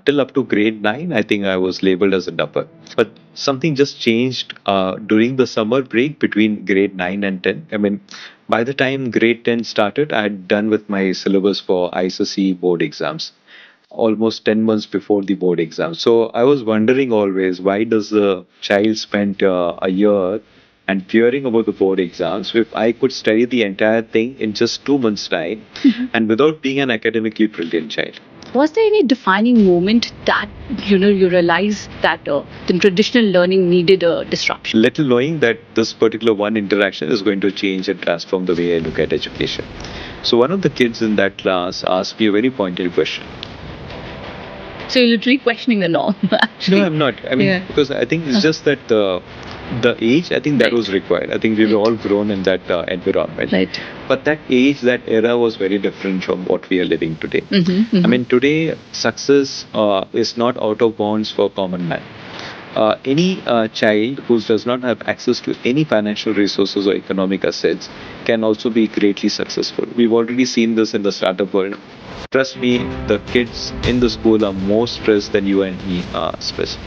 Till up to grade 9, I think I was labeled as a duffer. But something just changed during the summer break between grade 9 and 10. I mean, by the time grade 10 started, I had done with my syllabus for ISSC board exams almost 10 months before the board exam. So I was wondering always, why does the child spend a year and fearing about the board exams if I could study the entire thing in just 2 months' time and without being an academically brilliant child? Was there any defining moment that you realized that the traditional learning needed a disruption? Little knowing that this particular one interaction is going to change and transform the way I look at education. So one of the kids in that class asked me a very pointed question. So you're literally questioning the norm, actually. No, I'm not. I mean, Yeah. because I think it's just that the age, I think that was required. I think we were all grown in that environment. Right. But that age, that era was very different from what we are living today. I mean, today, success is not out of bounds for common man. Any child who does not have access to any financial resources or economic assets can also be greatly successful. We've already seen this in the startup world. Trust me, the kids in the school are more stressed than you and me are stressed.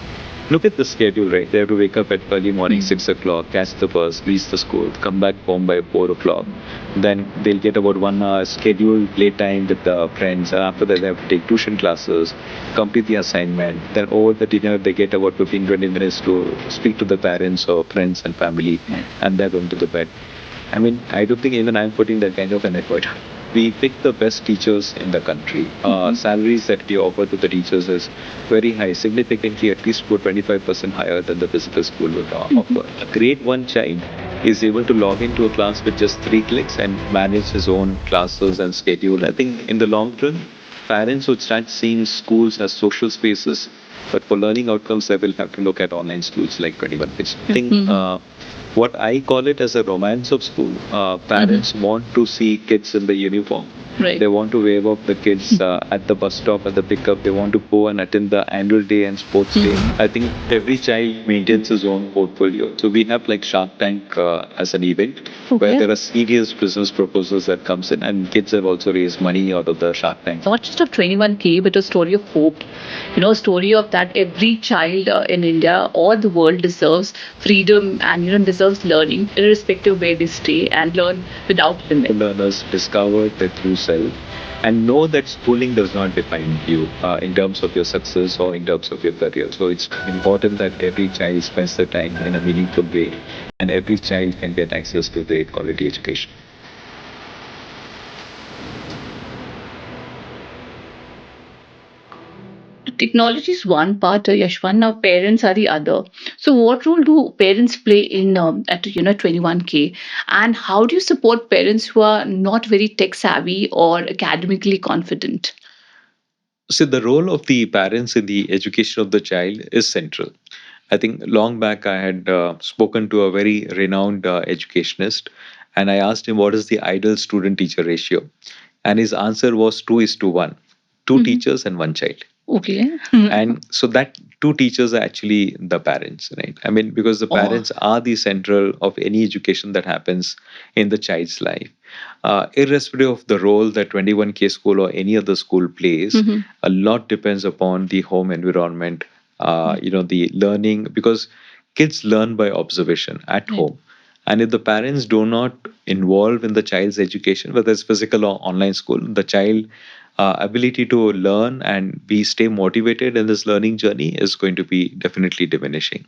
Look at the schedule, right? They have to wake up at early morning, 6 o'clock, catch the bus, reach the school, come back home by 4 o'clock. Then they'll get about 1 hour scheduled playtime with the friends. And after that, they have to take tuition classes, complete the assignment. Then over the dinner, they get about 15, 20 minutes to speak to the parents or friends and family, and they're going to the bed. I mean, I don't think even I'm putting that kind of an effort. We pick the best teachers in the country. Salaries that we offer to the teachers is very high, significantly at least about 25% higher than the physical school would offer. A grade 1 child is able to log into a class with just 3 clicks and manage his own classes and schedule. I think in the long run, parents would start seeing schools as social spaces, but for learning outcomes, they will have to look at online schools like 21 Pitch. I think what I call it as a romance of school. Parents want to see kids in the uniform. Right. They want to wave off the kids at the bus stop, at the pickup. They want to go and attend the annual day and sports day. I think every child maintains his own portfolio. So we have like Shark Tank as an event where there are serious business proposals that comes in, and kids have also raised money out of the Shark Tank. Not just of 21K, but a story of hope. A story of that every child in India or the world deserves freedom and deserves learning, irrespective of where they stay, and learn without limit. Learners discover their true self and know that schooling does not define you in terms of your success or in terms of your career. So it's important that every child spends their time in a meaningful way and every child can get access to great quality education. Technology is one part, Yashwan. Now parents are the other. So what role do parents play in at 21K, and how do you support parents who are not very tech savvy or academically confident? So the role of the parents in the education of the child is central. I think long back I had spoken to a very renowned educationist, and I asked him what is the ideal student teacher ratio. And his answer was 2 is to 1, 2 teachers and 1 child. Okay. And so that 2 teachers are actually the parents, right? I mean, because the parents are the central of any education that happens in the child's life. Irrespective of the role that 21K school or any other school plays, a lot depends upon the home environment, the learning, because kids learn by observation at home. And if the parents do not involve in the child's education, whether it's physical or online school, the child ability to learn and be stay motivated in this learning journey is going to be definitely diminishing.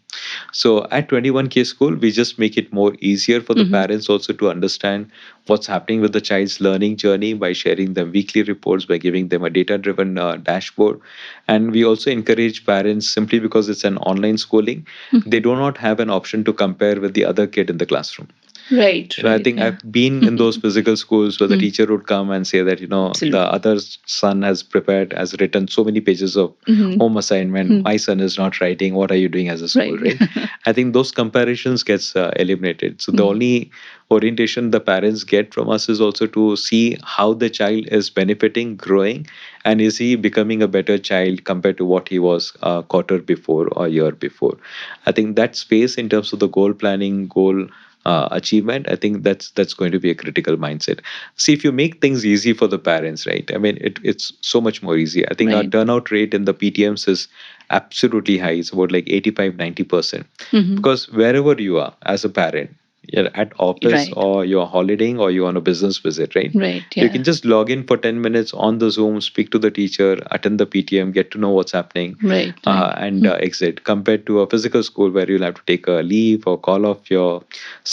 So at 21K school, we just make it more easier for the parents also to understand what's happening with the child's learning journey by sharing them weekly reports, by giving them a data driven dashboard. And we also encourage parents, simply because it's an online schooling, they do not have an option to compare with the other kid in the classroom. Right. I think I've been in those physical schools where the teacher would come and say that, the other son has written so many pages of home assignment. My son is not writing. What are you doing as a school, right? I think those comparisons gets eliminated. So the only orientation the parents get from us is also to see how the child is benefiting, growing, and is he becoming a better child compared to what he was a quarter before or year before. I think that space in terms of the goal planning, goal achievement. I think that's going to be a critical mindset. See, if you make things easy for the parents, right? I mean, it's so much more easy. I think our Right. turnout rate in the PTMs is absolutely high. It's about like 85-90%. Mm-hmm. Because wherever you are as a parent, you're at office Right. or you're holidaying or you're on a business visit, right? Right. You Yeah. can just log in for 10 minutes on the Zoom, speak to the teacher, attend the PTM, get to know what's happening, Right. Right. and exit. Compared to a physical school where you'll have to take a leave or call off your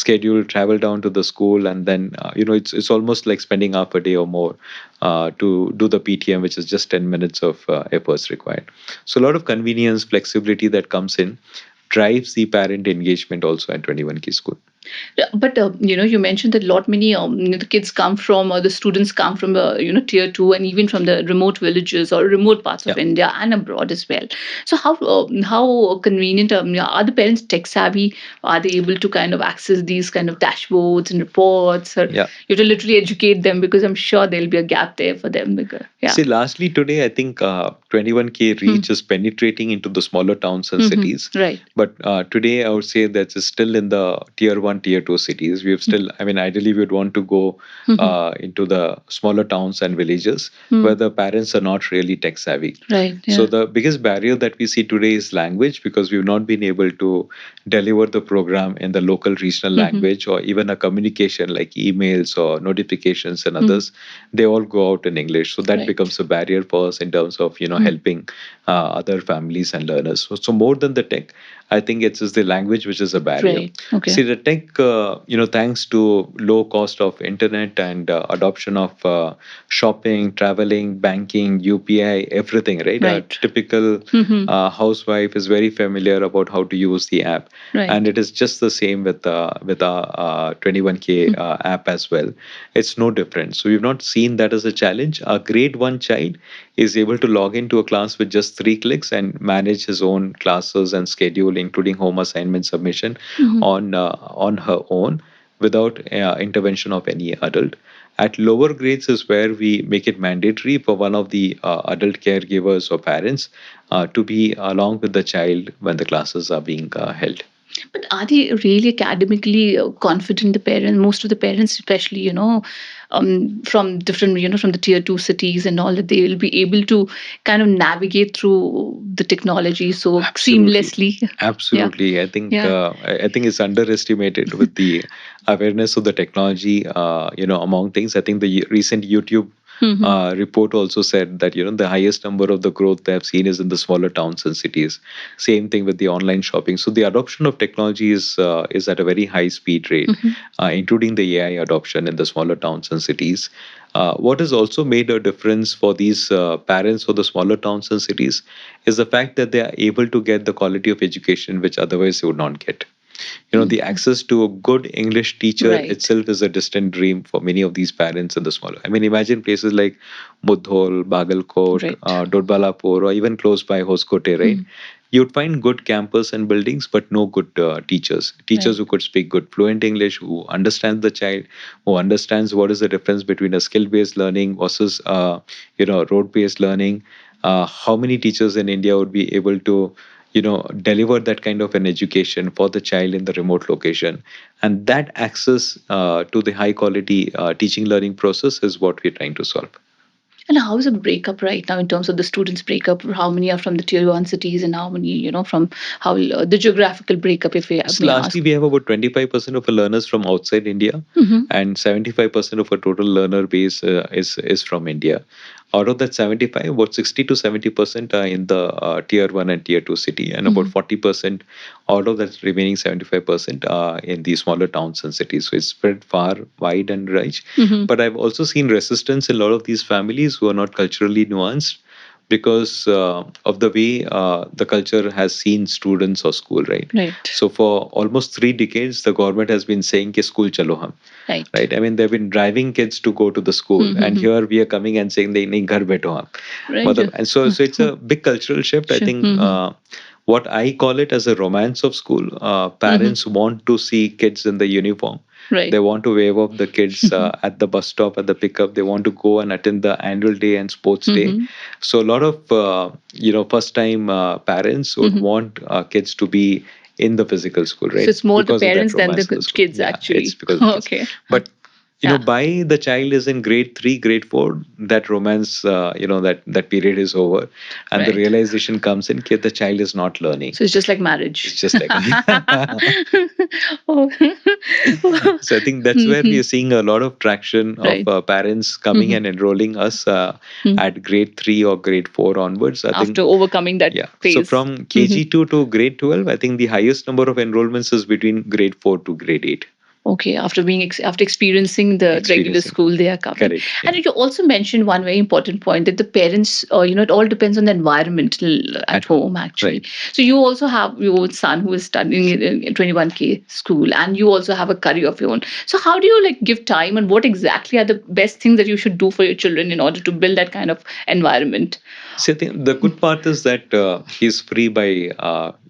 schedule, travel down to the school, and then it's almost like spending half a day or more to do the PTM, which is just 10 minutes of efforts required. So a lot of convenience, flexibility that comes in drives the parent engagement also at 21 Key School. But you mentioned that a lot many the kids come from, or the students come from tier two, and even from the remote villages or remote parts Yeah. of India and abroad as well. So how convenient are the parents tech savvy? Are they able to kind of access these kind of dashboards and reports, or Yeah. you have to literally educate them, because I'm sure there'll be a gap there for them. Because yeah. See, lastly, today, I think 21K Hmm. reach is penetrating into the smaller towns and Hmm. cities. Right. But today, I would say that it's still in the tier one, tier two cities. We have still, I mean, ideally, we would want to go Hmm. into the smaller towns and villages Hmm. where the parents are not really tech savvy. Right. So, Yeah. the biggest barrier that we see today is language, because we've not been able to deliver the program in the local regional Hmm. language, or even a communication like emails or notifications and Hmm. others. They all go out in English. So that Right. becomes a barrier for us in terms of Hmm. helping other families and learners. So more than the tech, I think it's just the language which is a barrier. Right. Okay. See, the tech, thanks to low cost of internet and adoption of shopping, traveling, banking, UPI, everything, right? A Right. typical Hmm. housewife is very familiar about how to use the app, and Right. it is just the same with our 21K app as well. It's no different. So we've not seen that as a challenge. A grade one child is able to log into a class with just 3 clicks and manage his own classes and schedule, including home assignment submission, Hmm. on her own without intervention of any adult. At lower grades is where we make it mandatory for one of the adult caregivers or parents to be along with the child when the classes are being held. But are they really academically confident? The parents, most of the parents, especially from different from the tier two cities and all, that they will be able to kind of navigate through the technology so Absolutely. seamlessly. Yeah. Absolutely. Yeah. I think it's underestimated with the awareness of the technology, among things. I think the recent YouTube Hmm. report also said that, the highest number of the growth they have seen is in the smaller towns and cities. Same thing with the online shopping. So the adoption of technology is at a very high speed rate, Hmm. including the AI adoption in the smaller towns and cities. What has also made a difference for these parents for the smaller towns and cities is the fact that they are able to get the quality of education which otherwise they would not get. The access to a good English teacher Right. itself is a distant dream for many of these parents in the smaller. I mean, imagine places like Mudhol, Bagalkot, Right. Dodbalapur, or even close by Hoskote, right? Hmm. You'd find good campus and buildings, but no good teachers. Teachers Right. who could speak good, fluent English, who understand the child, who understands what is the difference between a skill-based learning versus, road-based learning. How many teachers in India would be able to deliver that kind of an education for the child in the remote location? And that access to the high quality teaching learning process is what we're trying to solve. And how is the breakup right now in terms of the students breakup? How many are from the tier one cities, and how many from how the geographical breakup, if we So may lastly, ask? we have about 25% of our learners from outside India, Hmm. and 75% of our total learner base is from India. Out of that 75, about 60 to 70% are in the tier one and tier two city, and about Hmm. 40% out of that remaining 75% are in the smaller towns and cities. So it's spread far, wide, and rich. Hmm. But I've also seen resistance in a lot of these families who are not culturally nuanced because of the way the culture has seen students or school, right? Right. So for almost 3 decades, the government has been saying कि school chalo hum, Right. right? I mean, they've been driving kids to go to the school, and Mm-hmm. here we are coming and saying nahi ghar बैठो आप. Right. And so it's a big cultural shift. I Sure. think Hmm. what I call it as a romance of school. Hmm. Parents want to see kids in the uniform. They Right. want to wave off the kids at the bus stop, at the pickup. They want to go and attend the annual day and sports day. Hmm. So a lot of first time parents would Hmm. want kids to be in the physical school, right? So it's more the Because of that parents than the romance in the school. kids, Yeah, it's actually. because of the kids. Okay. But Yeah. by the child is in grade 3, grade 4, that romance, that period is over, and the Right. realization comes in, kid, the child is not learning. So it's just like marriage. It's just like. Oh. So I think that's where we are seeing a lot of traction of Right. parents coming and enrolling us at grade 3 or grade 4 onwards. I think, After overcoming that yeah. So phase. from KG2 to grade 12, I think the highest number of enrollments is between grade 4 to grade 8. Okay, after being after experiencing the regular Experiencing. school, they are coming. Correct. And Yeah. you also mentioned one very important point that the parents, it all depends on the environment at home, actually. Right. So you also have your son who is studying in 21K school, and you also have a career of your own. So how do you like give time, and what exactly are the best things that you should do for your children in order to build that kind of environment? See, I think the good part is that he's free by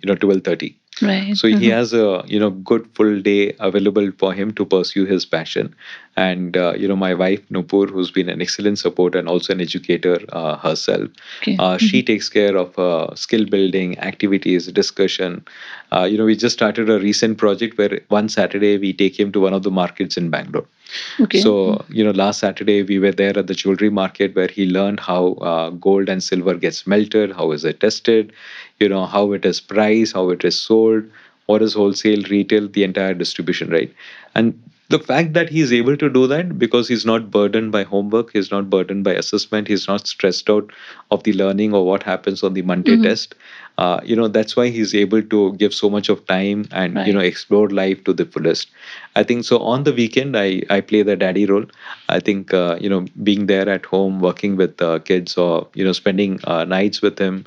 12:30. Right. So he has a good full day available for him to pursue his passion. And my wife Nupur, who's been an excellent support and also an educator herself, Okay. she takes care of skill building activities, discussion. We just started a recent project where one Saturday we take him to one of the markets in Bangalore. Okay. So, last Saturday we were there at the jewelry market where he learned how gold and silver gets melted, how is it tested, how it is priced, how it is sold, what is wholesale, retail, the entire distribution, right? And the fact that he's able to do that because he's not burdened by homework, he's not burdened by assessment, he's not stressed out of the learning or what happens on the Monday test. That's why he's able to give so much of time and Right. explore life to the fullest. I think so. On the weekend, I play the daddy role. I think being there at home, working with kids, or spending nights with him.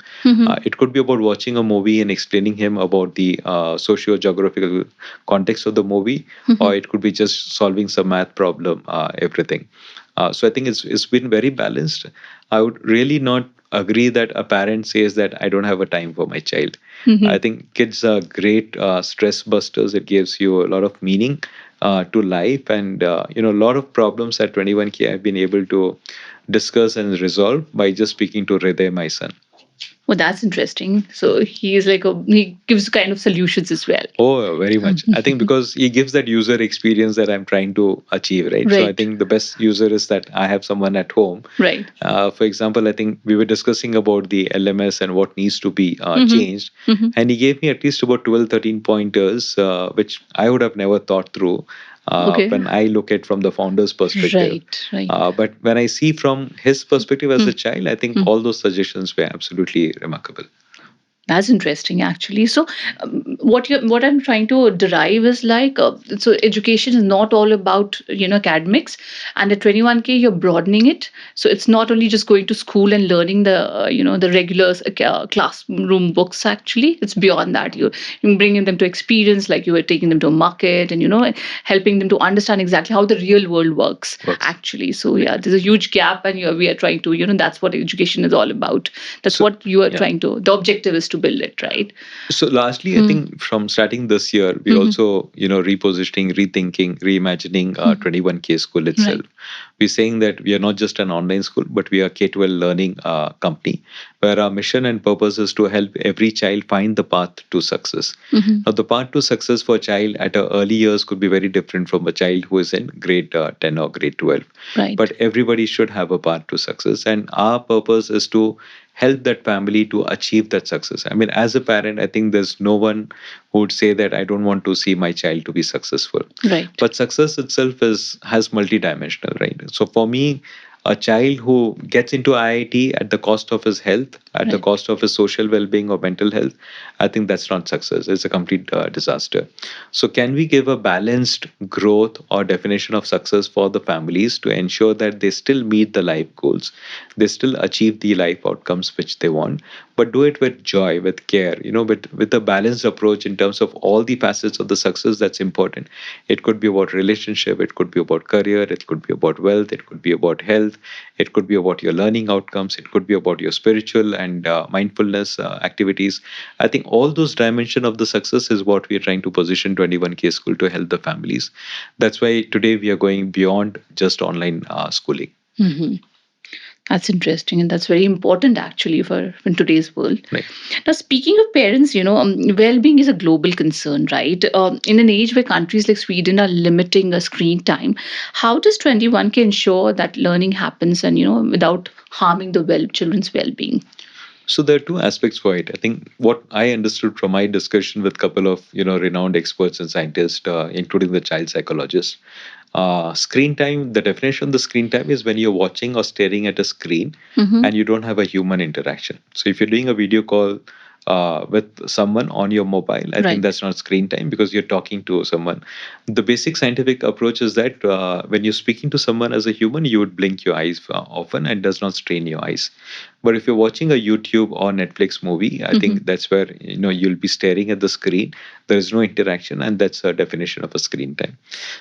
It could be about watching a movie and explaining him about the socio-geographical context of the movie, or it could be just solving some math problem. Everything. So I think it's been very balanced. I would really not agree that a parent says that I don't have a time for my child. I think kids are great stress busters. It gives you a lot of meaning to life, and a lot of problems at 21K I've been able to discuss and resolve by just speaking to Hriday, my son. Well, that's interesting. So he gives kind of solutions as well. Oh, very much. I think because he gives that user experience that I'm trying to achieve, right? So I Right. think the best user is that I have someone at home. Right. For example, I think we were discussing about the LMS and what needs to be changed. And he gave me at least about 12, 13 pointers, which I would have never thought through Okay. when I look at from the founder's perspective. Right. Right. But when I see from his perspective as a child, I think all those suggestions were absolutely remarkable. That's interesting, actually. So, what I'm trying to derive is like, so education is not all about academics, and at 21K you're broadening it. So it's not only just going to school and learning the the regular classroom books. Actually, it's beyond that. You're bringing them to experience, like you were taking them to a market, and helping them to understand exactly how the real world works. Actually, so yeah, there's a huge gap, and we are trying to that's what education is all about. That's what you are trying to. The objective is to build it, right? So lastly, I think from starting this year, we also, repositioning, rethinking, reimagining 21K school itself. Right. We're saying that we are not just an online school, but we are K-12 learning company, where our mission and purpose is to help every child find the path to success. Now, the path to success for a child at early years could be very different from a child who is in grade 10 or grade 12. Right. But everybody should have a path to success. And our purpose is to help that family to achieve that success. I mean, as a parent, I think there's no one who would say that I don't want to see my child to be successful. Right. But success itself has multidimensional, right? So for me, a child who gets into IIT at the cost of his health, at the cost of his social well-being or mental health, I think that's not success. It's a complete disaster. So can we give a balanced growth or definition of success for the families to ensure that they still meet the life goals, they still achieve the life outcomes which they want, but do it with joy, with care, with a balanced approach in terms of all the facets of the success that's important. It could be about relationship, it could be about career, it could be about wealth, it could be about health, it could be about your learning outcomes, it could be about your spiritual and mindfulness activities. I think all those dimensions of the success is what we are trying to position 21K school to help the families. That's why today we are going beyond just online schooling. That's interesting, and that's very important actually for in today's world. Right. Now, speaking of parents, well-being is a global concern, right? In an age where countries like Sweden are limiting screen time, how does 21K ensure that learning happens and without harming the children's well-being? So there are two aspects for it. I think what I understood from my discussion with a couple of renowned experts and scientists, including the child psychologist, screen time. The definition of the screen time is when you're watching or staring at a screen Mm-hmm. and you don't have a human interaction. So if you're doing a video call with someone on your mobile, I think Right. that's not screen time because you're talking to someone. The basic scientific approach is that when you're speaking to someone as a human, you would blink your eyes often and does not strain your eyes. But if you're watching a YouTube or Netflix movie, I think that's where you'll be staring at the screen. There is no interaction, and that's a definition of a screen time.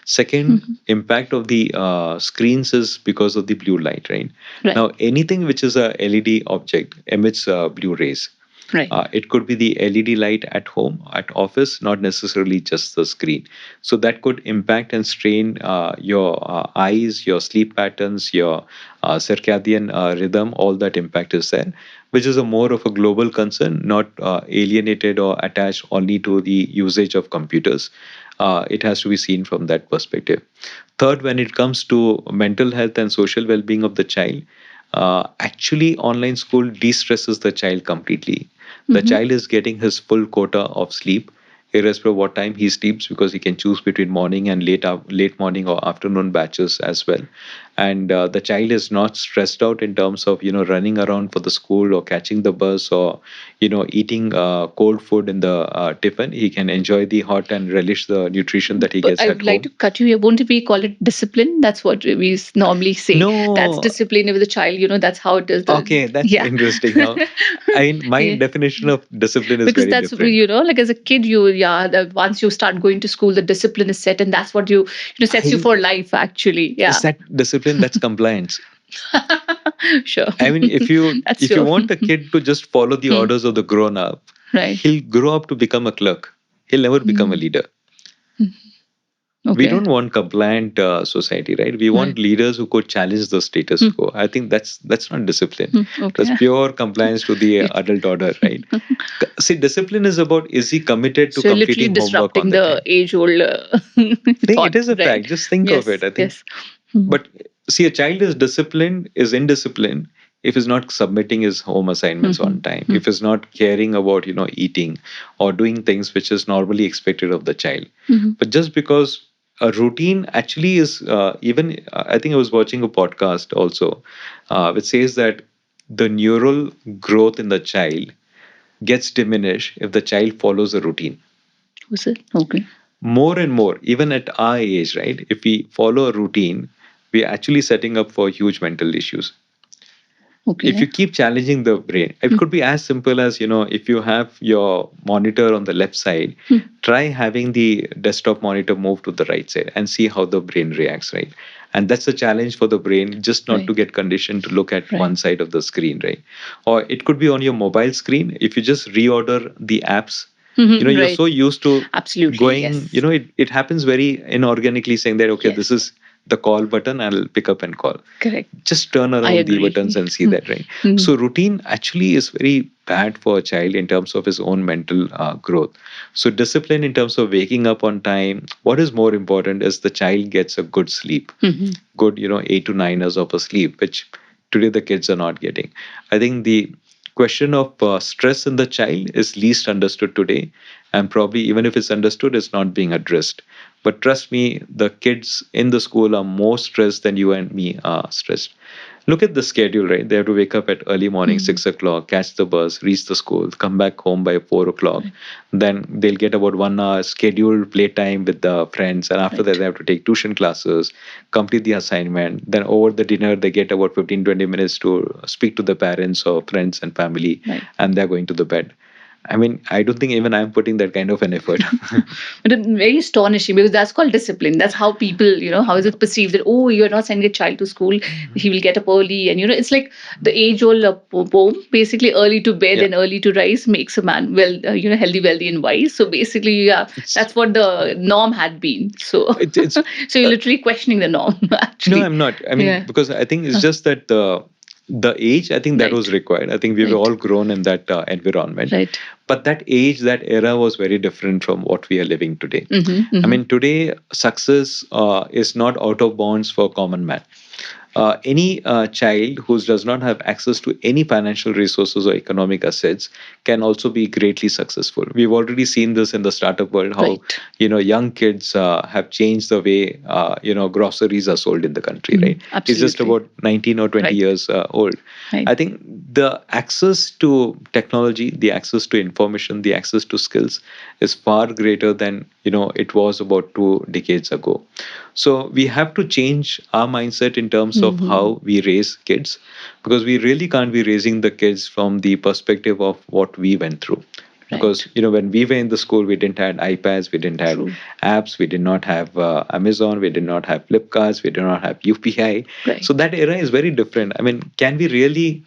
Second impact of the screens is because of the blue light, right? Right. Now, anything which is a LED object emits blue rays. Right. It could be the LED light at home, at office, not necessarily just the screen. So that could impact and strain your eyes, your sleep patterns, your circadian rhythm. All that impact is there, which is a more of a global concern, not alienated or attached only to the usage of computers. It has to be seen from that perspective. Third, when it comes to mental health and social well-being of the child, actually online school de-stresses the child completely. The child is getting his full quota of sleep irrespective of what time he sleeps because he can choose between morning and late morning or afternoon batches as well. And the child is not stressed out in terms of running around for the school or catching the bus or eating cold food in the tiffin. He can enjoy the hot and relish the nutrition that he But gets I at would like to home. cut you here. Won't we call it discipline? That's what we normally say. That's No. discipline with the child. That's how it is. Okay, that's Yeah. interesting. Now, I mean, my Yeah. definition of discipline is Because very that's different. like as a kid, once you start going to school, the discipline is set, and that's what sets you I for life. Actually, Is yeah. that discipline? That's compliance. Sure. I mean, if you That's if you true. want a kid to just follow the Hmm. orders of the grown up, Right. he'll grow up to become a clerk. He'll never become a Mm. leader. We Okay. don't want compliant society, right? We Right. want leaders who could challenge the status Hmm. quo. I think that's not discipline. That's Okay. pure compliance to the It, adult order, right? See, discipline is about is he committed to so you're literally completing homework on disrupting the the time. age-old Think it thought, is a right? fact. Just think of it. Yes. I think. Yes. Hmm. But see, a child is disciplined, is indisciplined if he's not submitting his home assignments Hmm. on time, if he's not caring about, eating or doing things which is normally expected of the child. Hmm. But just because a routine actually is, even, I think I was watching a podcast also, which says that the neural growth in the child gets diminished if the child follows a routine Was it? Okay. more and more, even at our age, right? If we follow a routine, we're actually setting up for huge mental issues. If Okay. you keep challenging the brain, it could be as simple as, if you have your monitor on the left side, Hmm. try having the desktop monitor move to the right side and see how the brain reacts, right? And that's a challenge for the brain, just not Right. to get conditioned to look at Right. one side of the screen, right? Or it could be on your mobile screen. If you just reorder the apps, you're Right. so used to Absolutely. going, Yes. it happens very inorganically saying that, okay, this Yes. is the call button, I'll pick up and call. Correct. Just turn I around the buttons agree. and see that, right? Hmm. So routine actually is very bad for a child in terms of his own mental growth. So discipline in terms of waking up on time. What is more important is the child gets a good sleep, Hmm. good 8 to 9 hours of a sleep, which today the kids are not getting. I think the question of stress in the child is least understood today, and probably even if it's understood, it's not being addressed. But trust me, the kids in the school are more stressed than you and me are stressed. Look at the schedule, right? They have to wake up at early morning, Hmm. 6 o'clock, catch the bus, reach the school, come back home by 4 o'clock. Right. Then they'll get about 1 hour scheduled playtime with the friends. And after that, Right. they have to take tuition classes, complete the assignment. Then over the dinner, they get about 15-20 minutes to speak to the parents or friends and family, Right. and they're going to the bed. I mean, I don't think even I'm putting that kind of an effort. But it's very astonishing because that's called discipline. That's how people, how is it perceived that, oh, you're not sending a child to school, he will get up early. And, it's like the age old poem, basically early to bed Yeah. and early to rise makes a man well, healthy, wealthy, and wise. So basically, yeah, It's that's what the norm had been. So, it's so you're literally questioning the norm, No, actually. I'm not. I mean, Yeah. because I think it's just that The age, I think that was Right. required. I think we were Right. all grown in that environment. Right. But that age, that era was very different from what we are living today. I Mm-hmm. mean, today success is not out of bounds for common man. Any child who does not have access to any financial resources or economic assets can also be greatly successful. We've already seen this in the startup world, how Right. young kids have changed the way groceries are sold in the country. Right? He's just Absolutely. about 19 or 20 Right. years old. Right. I think the access to technology, the access to information, the access to skills is far greater than it was about 2 decades ago. So we have to change our mindset in terms of Mm-hmm. how we raise kids, because we really can't be raising the kids from the perspective of what we went through. Because Right. when we were in the school, we didn't have iPads, we didn't have True. apps, we did not have Amazon, we did not have Flipkarts, we did not have UPI. So Right. that era is very different. I mean, can we really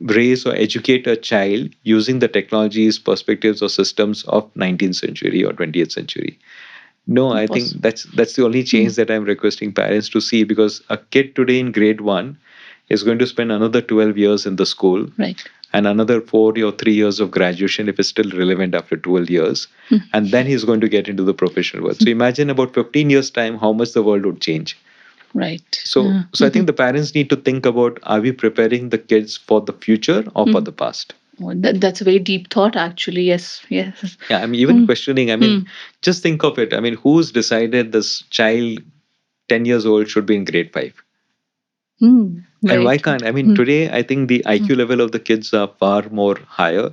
raise or educate a child using the technologies, perspectives, or systems of 19th century or 20th century? No, I Pos- think that's the only change that I'm requesting parents to see, because a kid today in grade 1 is going to spend another 12 years in the school Right. and another 4 or 3 years of graduation if it's still relevant after 12 years, and then he's going to get into the professional world. So imagine about 15 years time how much the world would change. Right. So I think the parents need to think about, are we preparing the kids for the future or for the past? Oh, that's a very deep thought, actually. Yes. Yes. Yeah, I mean, even questioning, I mean, just think of it. I mean, who's decided this child 10 years old should be in grade 5? And why Right. can't? I mean, today I think the IQ level of the kids are far more higher.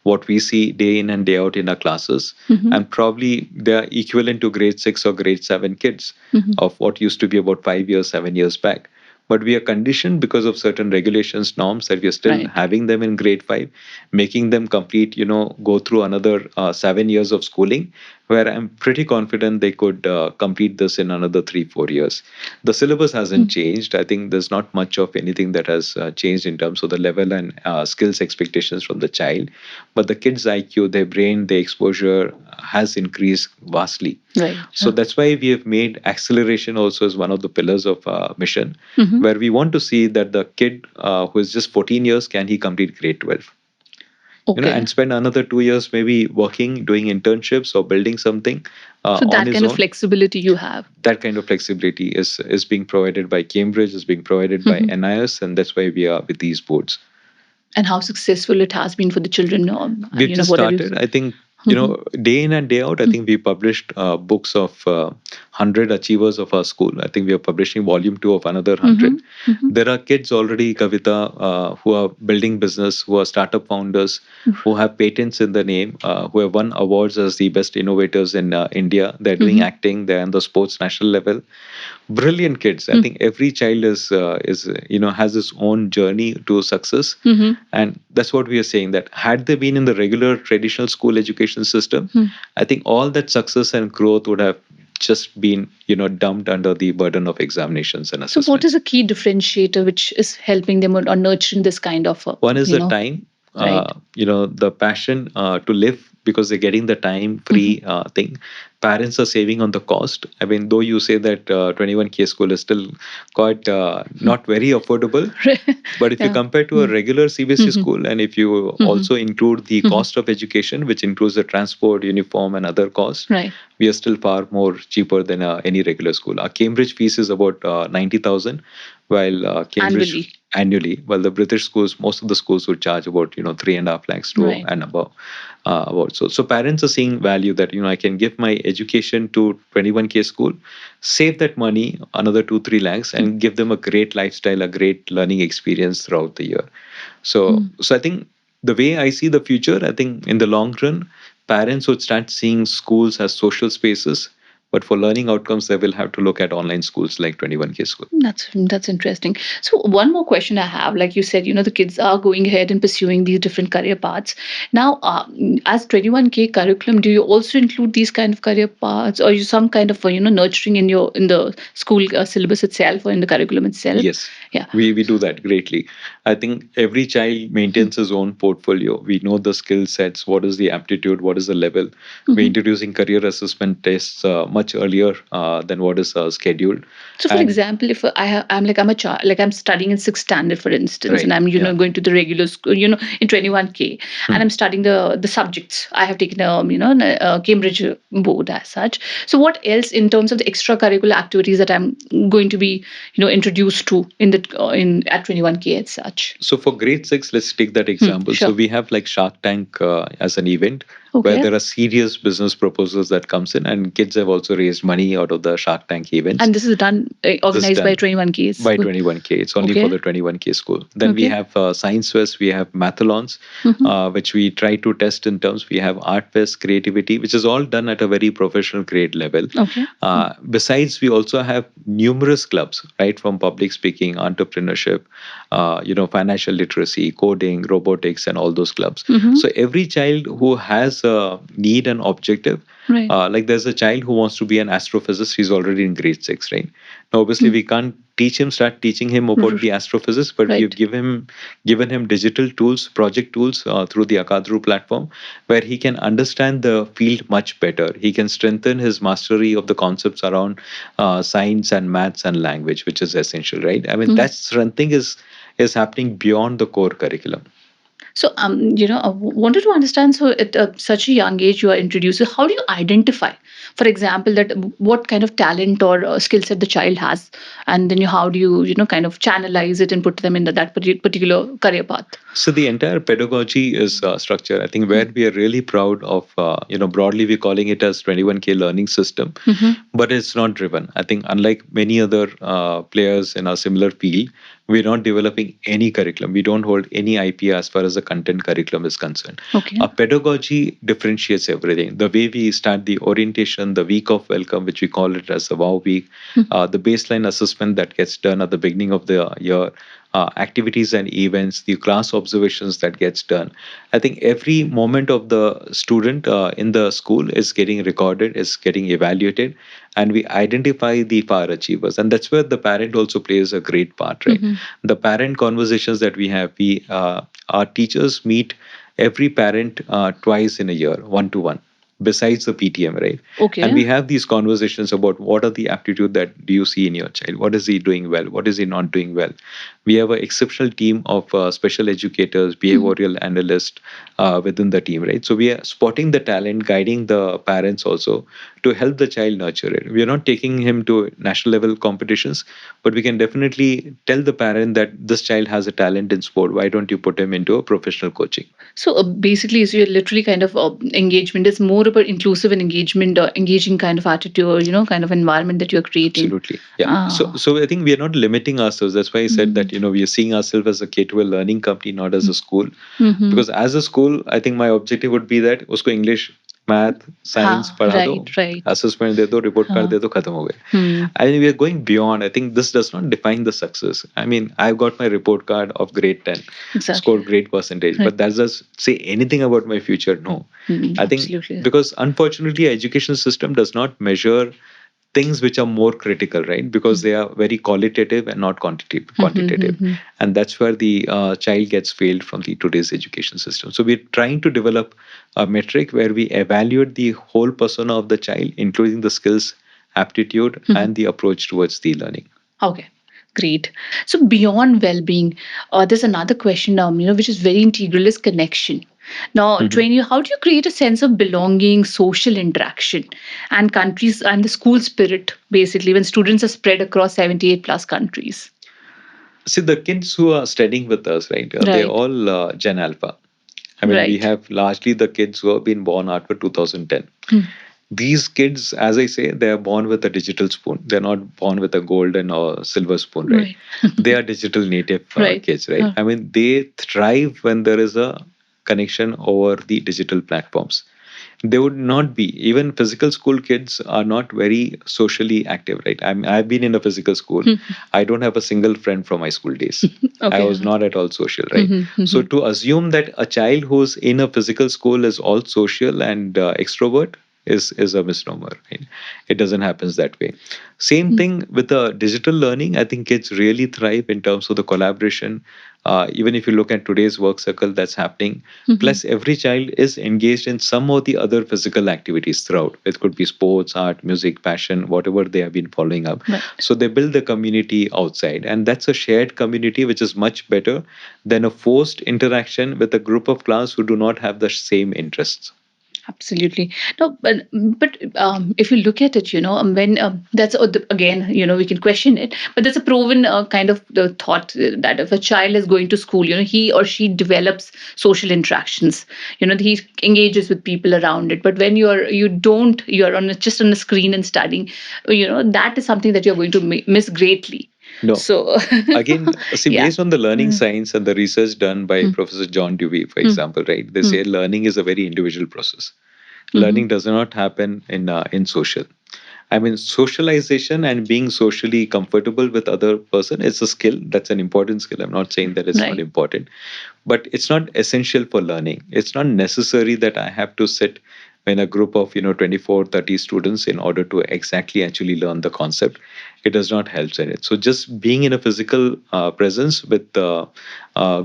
What we see day in and day out in our classes, and probably they are equivalent to grade 6 or grade 7 kids of what used to be about 5 years, 7 years back. But we are conditioned because of certain regulations, norms, that we are still Right. having them in grade 5, making them complete, go through another 7 years of schooling, where I'm pretty confident they could complete this in another 3, 4 years. The syllabus hasn't changed. I think there's not much of anything that has changed in terms of the level and skills expectations from the child. But the kids' IQ, their brain, their exposure has increased vastly. Right. So that's why we have made acceleration also as one of the pillars of our mission, Mm-hmm. where we want to see that the kid who is just 14 years, can he complete grade 12? Okay. And spend another 2 years maybe working, doing internships or building something So on that his kind of own. flexibility you have. That kind of flexibility is being provided by Cambridge, is being provided by NIS, and that's why we are with these boards. And how successful it has been for the children. We've just What have you? started. I think day in and day out. I think we published books of 100 achievers of our school. I think we are publishing volume 2 of another 100. There are kids already, Kavita, who are building business, who are startup founders, who have patents in the name, who have won awards as the best innovators in India. They're doing acting. They're on the sports national level. Brilliant kids. I think every child is has his own journey to success, and that's what we are saying, that had they been in the regular traditional school education system, I think all that success and growth would have just been dumped under the burden of examinations and So, what is assessments. a key differentiator which is helping them or nurturing this kind of, One is the time, right? the passion to live, because they're getting the time free thing. Parents are saving on the cost. I mean, though you say that 21K school is still quite not very affordable, but if you Yeah. compare to a regular CBSE school, and if you also include the cost of education, which includes the transport, uniform, and other costs, Right. we are still far more cheaper than any regular school. Our Cambridge fees is about 90,000, while Cambridge Annually. annually, while the British schools, most of the schools would charge about 3.5 lakhs to Right. and above. About so parents are seeing value that I can give my education to 21K school, save that money another 2, 3 lakhs, and give them a great lifestyle, a great learning experience throughout the year. So I think the way I see the future, I think in the long run, parents would start seeing schools as social spaces. But for learning outcomes, they will have to look at online schools like 21K school. That's interesting. So one more question I have, like you said, the kids are going ahead and pursuing these different career paths. Now, as 21K curriculum, do you also include these kind of career paths, or you some kind of nurturing in the school syllabus itself or in the curriculum itself? Yes, Yeah. we do that greatly. I think every child maintains his own portfolio. We know the skill sets, what is the aptitude, what is the level. We're introducing career assessment tests much much earlier than what is scheduled. So, for And example, if I'm a child, like I'm studying in sixth standard, for instance, and right, I'm yeah. going to the regular school, in 21K, and I'm studying the subjects. I have taken a Cambridge board as such. So, what else in terms of the extracurricular activities that I'm going to be introduced to in at 21K as such? So for grade six, let's take that example. So Sure. we have like Shark Tank as an event where Okay. there are serious business proposals that comes in, and kids have also raised money out of the Shark Tank events. And this is done This is organized by done 21Ks. by 21K. It's only for Okay. the 21K school. Then we Okay. have Science Fest, we have Mathalons, which we try to test in terms. We have Art Fest, Creativity, which is all done at a very professional grade level. Okay. Besides, we also have numerous clubs, right, from public speaking, entrepreneurship, financial literacy, coding, robotics, and all those clubs. So every child who has a need and objective, Right. like there's a child who wants to be an astrophysicist, he's already in grade six, right? Now, obviously, we can't start teaching him about the astrophysics, but we've Right. given him digital tools, project tools through the Akadru platform, where he can understand the field much better. He can strengthen his mastery of the concepts around science and maths and language, which is essential, right? I mean, that strengthening is happening beyond the core curriculum. So, I wanted to understand. So, at such a young age, you are introduced. How do you identify, for example, that what kind of talent or skill set the child has, and then how do you, kind of channelize it and put them in that particular career path? So the entire pedagogy is structured. I think where we are really proud of, broadly we're calling it as 21K learning system, but it's not driven. I think unlike many other players in a similar field, we're not developing any curriculum. We don't hold any IP as far as the content curriculum is concerned. Okay. Our pedagogy differentiates everything. The way we start the orientation, the week of welcome, which we call it as the WOW week, the baseline assessment that gets done at the beginning of the year, activities and events, the class observations that gets done. I think every moment of the student in the school is getting recorded, is getting evaluated, and we identify the far achievers. And that's where the parent also plays a great part, right? The parent conversations that we have, our teachers meet every parent twice in a year, one to one, besides the PTM, right? Okay. And we have these conversations about what are the aptitude that do you see in your child? What is he doing well? What is he not doing well? We have an exceptional team of special educators, behavioral analysts within the team, right? So we are spotting the talent, guiding the parents also to help the child nurture it. We are not taking him to national level competitions, but we can definitely tell the parent that this child has a talent in sport. Why don't you put him into a professional coaching? So basically, so you're literally kind of engagement is more about inclusive and engagement, engaging kind of attitude, or kind of environment that you're creating. Absolutely. Yeah. So I think we are not limiting ourselves. That's why I said that, we are seeing ourselves as a K-12 learning company, not as a school. Because as a school, I think my objective would be that उसको English, math, science पढ़ा दो, right. assessment दे दो, report card दे दो, खत्म हो गए. I mean, we are going beyond. I think this does not define the success. I mean, I've got my report card of grade 10, scored great percentage, but that does say anything about my future? No. I think Absolutely. because unfortunately, education system does not measure things which are more critical, right? Because they are very qualitative and not quantitative. And that's where the child gets failed from the today's education system. So we're trying to develop a metric where we evaluate the whole persona of the child, including the skills, aptitude, and the approach towards the learning. Okay. Great. So beyond well-being, there's another question, which is very integral is connection. Now, train you, how do you create a sense of belonging, social interaction, and countries and the school spirit, basically, when students are spread across 78 plus countries? See, the kids who are studying with us, right? They're all Gen Alpha. I mean, we have largely the kids who have been born after 2010. These kids, as I say, they are born with a digital spoon. They're not born with a golden or silver spoon, right? They are digital native kids, right? I mean, they thrive when there is a connection over the digital platforms. They would not be, even physical school kids are not very socially active, right? I've been in a physical school. I don't have a single friend from my school days. I was not at all social, right? So to assume that a child who's in a physical school is all social and extrovert, is a misnomer. Right? It doesn't happen that way. Same thing with the digital learning. I think kids really thrive in terms of the collaboration. Even if you look at today's work circle that's happening, plus every child is engaged in some or the other physical activities throughout. It could be sports, art, music, passion, whatever they have been following up. Right. So they build the community outside, and that's a shared community which is much better than a forced interaction with a group of class who do not have the same interests. Absolutely. No, but if you look at it, when that's again, we can question it, but there's a proven kind of the thought that if a child is going to school, he or she develops social interactions. He engages with people around it. But when you're just on a screen and studying, that is something that you're going to miss greatly. No. So, Again, see, yeah. based on the learning science and the research done by Professor John Dewey, for example, right, they say learning is a very individual process. Learning does not happen in social. I mean, socialization and being socially comfortable with other person is a skill. That's an important skill. I'm not saying that it's not Right. important, but it's not essential for learning. It's not necessary that I have to sit in a group of 24, 30 students in order to exactly actually learn the concept. It does not help in it. So just being in a physical presence with a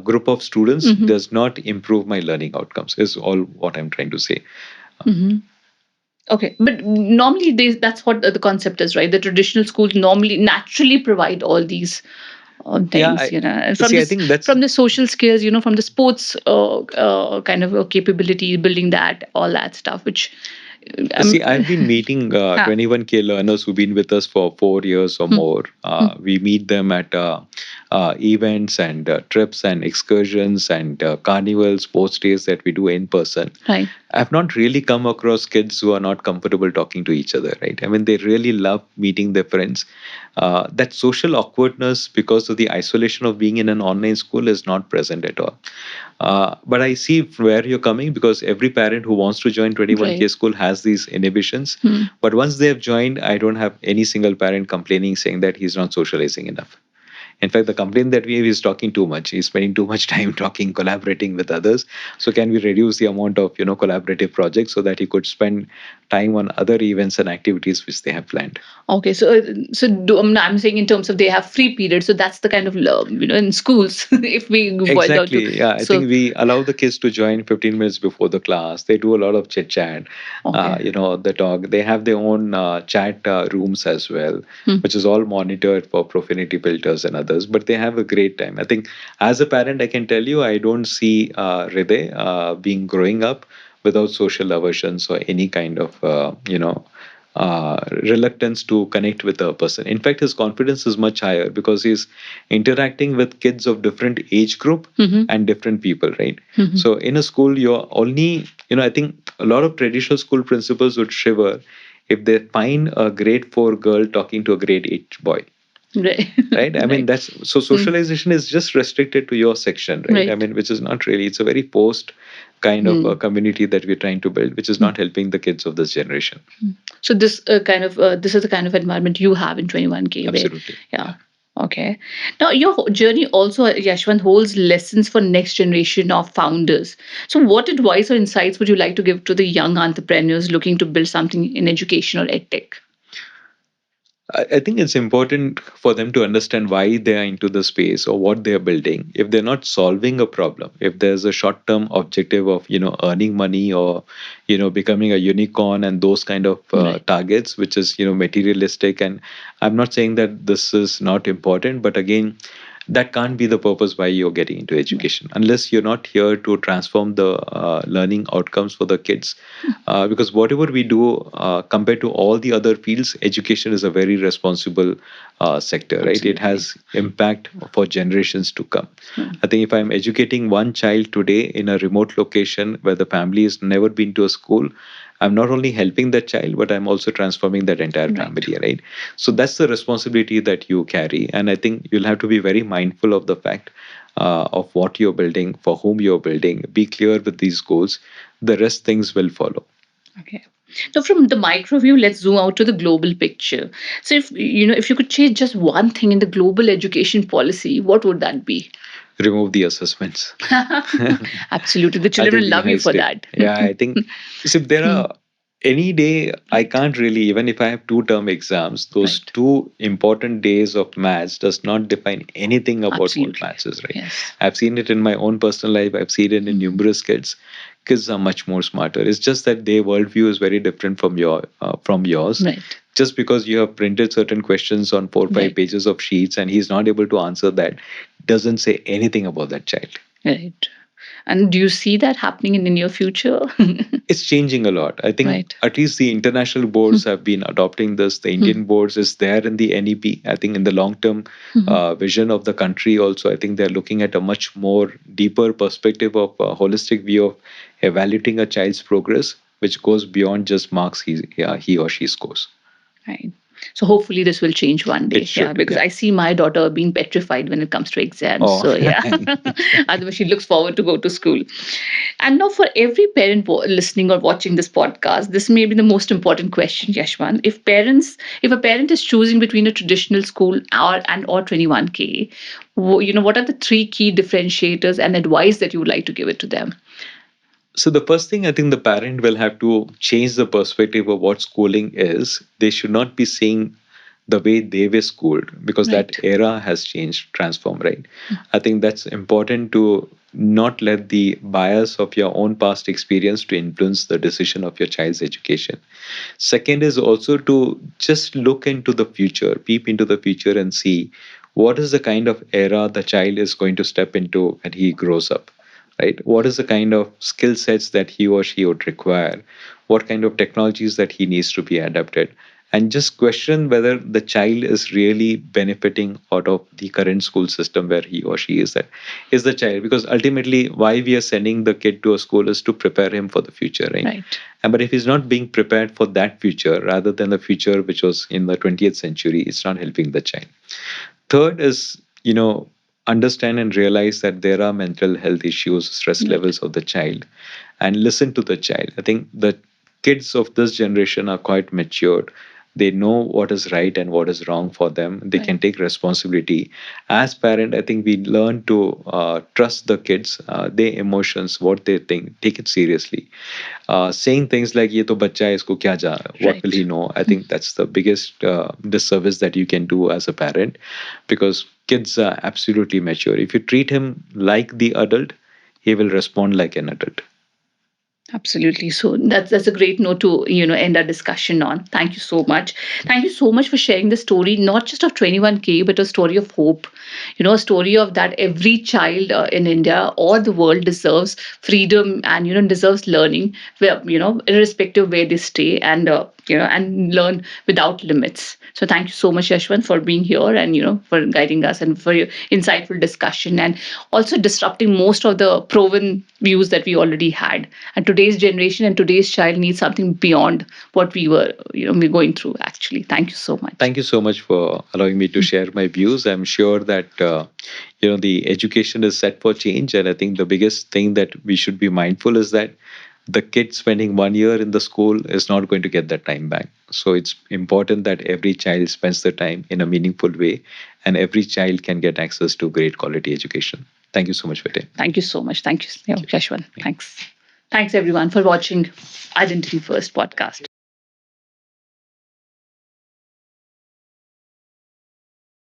group of students does not improve my learning outcomes. Is all what I'm trying to say. Okay, but normally that's what the concept is, right? The traditional schools normally naturally provide all these Yeah, things, and from see. I this, think that's from the social skills, from the sports kind of capability, building that, all that stuff, which See, I've been meeting huh, 21K learners who've been with us for 4 years or more. We meet them at events and trips and excursions and carnivals, sports days that we do in person. right, I've not really come across kids who are not comfortable talking to each other, right? I mean, they really love meeting their friends. That social awkwardness because of the isolation of being in an online school is not present at all. But I see where you're coming because every parent who wants to join 21K right. school has these inhibitions. But once they have joined, I don't have any single parent complaining saying that he's not socializing enough. In fact, the complaint that we have is talking too much. He's spending too much time talking, collaborating with others. So can we reduce the amount of collaborative projects so that he could spend time on other events and activities which they have planned? Okay, I'm saying in terms of they have free periods, so that's the kind of love, in schools, if we boil down to. Exactly. Yeah, I So, think we allow the kids to join 15 minutes before the class. They do a lot of chit chat. okay. The talk. They have their own chat rooms as well, which is all monitored for profanity filters and others. But they have a great time. I think as a parent, I can tell you, I don't see Hriday being growing up without social aversions or any kind of reluctance to connect with a person. In fact, his confidence is much higher because he's interacting with kids of different age group and different people, right? So in a school, you're only, I think a lot of traditional school principals would shiver if they find a grade 4 girl talking to a grade 8 boy. Right. Right. I mean, Right. that's so socialization is just restricted to your section, right? I Right. mean, which is not really, it's a very forced kind of a community that we're trying to build, which is not helping the kids of this generation. So this is the kind of environment you have in 21K, where Absolutely. yeah. Okay. Now your journey also, Yashwant, holds lessons for next generation of founders. So what advice or insights would you like to give to the young entrepreneurs looking to build something in education or edtech? I think it's important for them to understand why they are into the space or what they are building. If they're not solving a problem, if there's a short-term objective of earning money or becoming a unicorn and those kind of Right. targets, which is materialistic. And I'm not saying that this is not important, but again, that can't be the purpose why you're getting into education unless you're not here to transform the learning outcomes for the kids, because whatever we do compared to all the other fields, education is a very responsible sector, right? It Absolutely. has impact for generations to come. Mm. I think if I'm educating one child today in a remote location where the family has never been to a school, I'm not only helping that child, but I'm also transforming that entire Right. family, right? So that's the responsibility that you carry. And I think you'll have to be very mindful of the fact of what you're building, for whom you're building. Be clear with these goals. The rest things will follow. Okay. So from the micro view, let's zoom out to the global picture. So if you could change just one thing in the global education policy, what would that be? Remove the assessments. Absolutely. The I children think will the love you high for stake. that. Yeah, I think, see, if there Hmm. are Any day, I Right. can't really, even if I have two term exams, those Right. two important days of maths does not define anything about what Absolutely. maths is, right? Yes. I've seen it in my own personal life, I've seen it in Mhm. numerous kids. Kids are much more smarter. It's just that their worldview is very different from yours. Right. Just because you have printed certain questions on 4 or 5 pages Right. of sheets and he's not able to answer that, doesn't say anything about that child. Right. And do you see that happening in the near future? It's changing a lot. I think Right. at least the international boards have been adopting this. The Indian Mhm. boards is there in the NEP. I think in the long term Mhm. vision of the country also, I think they're looking at a much more deeper perspective of a holistic view of evaluating a child's progress, which goes beyond just marks he or she scores. Right. So hopefully this will change one It day. Yeah, should, because yeah. I see my daughter being petrified when it comes to exams. Oh, So yeah, otherwise she looks forward to go to school. And now for every parent listening or watching this podcast, this may be the most important question, Yashwan. If a parent is choosing between a traditional school or 21K, what are the three key differentiators and advice that you would like to give it to them? so the first thing I think the parent will have to change the perspective of what schooling is. They should not be seeing the way they were schooled because that Right. era has changed, transformed, right? I think that's important to not let the bias of your own past experience to influence the decision of your child's education. Second is also to just look into the future, peep into the future and see what is the kind of era the child is going to step into when he grows up, right? What is the kind of skill sets that he or she would require? What kind of technologies that he needs to be adapted? And just question whether the child is really benefiting out of the current school system where he or she is at. Is the child, because ultimately why we are sending the kid to a school is to prepare him for the future, right? Right. And but if he's not being prepared for that future rather than the future which was in the 20th century, it's not helping the child. Third is, understand and realize that there are mental health issues, stress Right. levels of the child, and listen to the child. I think the kids of this generation are quite matured. They know what is right and what is wrong for them. They can Right. take responsibility. As parent, I think we learn to trust the kids, their emotions, what they think, take it seriously. Saying things like "ये तो बच्चा है इसको क्या जा what will Right. he know?" I think that's the biggest disservice that you can do as a parent, because kids are absolutely mature. If you treat him like the adult, he will respond like an adult. Absolutely. So that's a great note to end our discussion on. Thank you so much. Thank you so much for sharing the story, not just of 21K, but a story of hope. A story of that every child in India or the world deserves freedom and deserves learning, where irrespective where they stay and learn without limits. So thank you so much, Yashwant, for being here and for guiding us and for your insightful discussion and also disrupting most of the proven views that we already had. And today's generation and today's child needs something beyond what we were we're going through. Actually, thank you so much. Thank you so much for allowing me to share my views. I'm sure that the education is set for change, and I think the biggest thing that we should be mindful is that the kid spending 1 year in the school is not going to get that time back. So it's important that every child spends the time in a meaningful way, and every child can get access to great quality education. Thank you so much for your time. Thank you so much. Thank you, Thank you. Yashwan. Thanks. Thanks everyone for watching Identity First podcast.